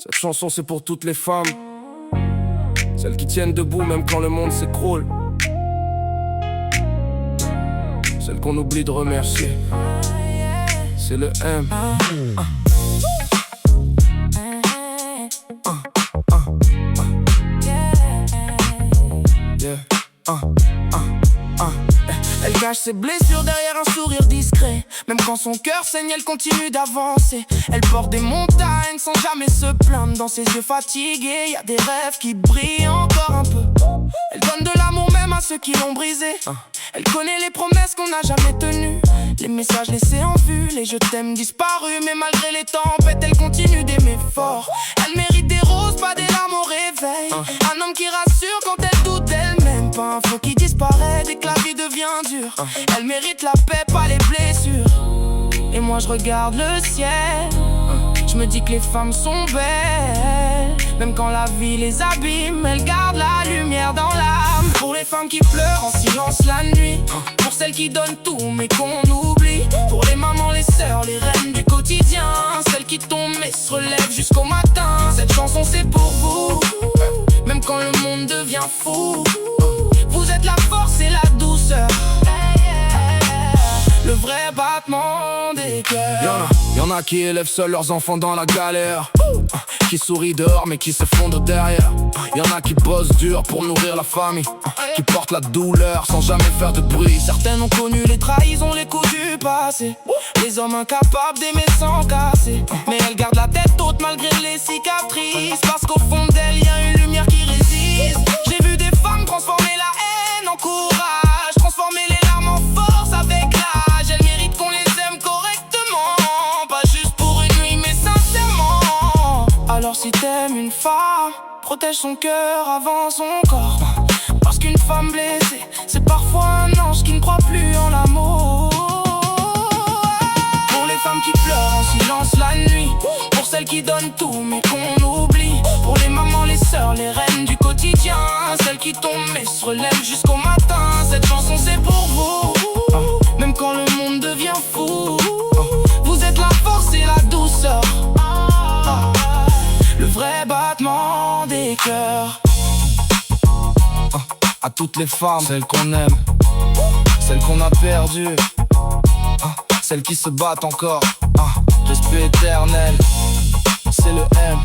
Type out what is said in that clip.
Cette chanson c'est pour toutes les femmes, celles qui tiennent debout même quand le monde s'écroule, celles qu'on oublie de remercier. C'est le M. Yeah. Elle cache ses blessures derrière un sourire discret. Même quand son cœur saigne, elle continue d'avancer. Elle porte des montagnes sans jamais se plaindre. Dans ses yeux fatigués, y a des rêves qui brillent encore un peu. Elle donne de l'amour même à ceux qui l'ont brisé. Elle connaît les promesses qu'on n'a jamais tenues, les messages laissés en vue, les je t'aime disparus. Mais malgré les tempêtes, elle continue d'aimer fort. Elle mérite des roses, pas des larmes au réveil. Un homme qui rassure quand elle doute d'elle-même. Pas un feu qui disparaît dès que la vie devient dure. Elle mérite la paix, pas les blessures. Et moi je regarde le ciel, je me dis que les femmes sont belles. Même quand la vie les abîme, elles gardent la lumière dans l'âme. Pour les femmes qui pleurent en silence la nuit, pour celles qui donnent tout mais qu'on oublie, pour les mamans, les sœurs, les reines du quotidien, celles qui tombent mais se relèvent jusqu'au matin. Cette chanson c'est pour vous, même quand le monde devient fou. Vous êtes la force et la douceur, le vrai battement des cœurs. Y'en a qui élèvent seuls leurs enfants dans la galère, qui sourient dehors mais qui s'effondrent derrière. Y'en a qui bossent dur pour nourrir la famille, qui portent la douleur sans jamais faire de bruit. Certaines ont connu les trahisons, les coups du passé, les hommes incapables d'aimer sans casser. Mais elles gardent la tête haute malgré les cicatrices, parce qu'au fond d'elles y a une lumière qui résiste. J'ai vu des femmes transformer la haine en courage, transformer les larmes en force avec l'âge. Elles méritent qu'on les aime correctement, pas juste pour une nuit mais sincèrement. Alors si t'aimes une femme, protège son cœur avant son corps, parce qu'une femme blessée, c'est parfois un ange qui ne croit plus en l'amour. Pour les femmes qui pleurent en silence la nuit, pour celles qui donnent tout mais qu'on oublie, pour les mamans, les sœurs, les reines du quotidien, celles qui tombent mais se relèvent jusqu'au matin. Cette chanson c'est pour vous, même quand le monde devient fou. Vous êtes la force et la douceur, le vrai battement des cœurs. À toutes les femmes, celles qu'on aime, celles qu'on a perdues, celles qui se battent encore, respect éternel, c'est le M.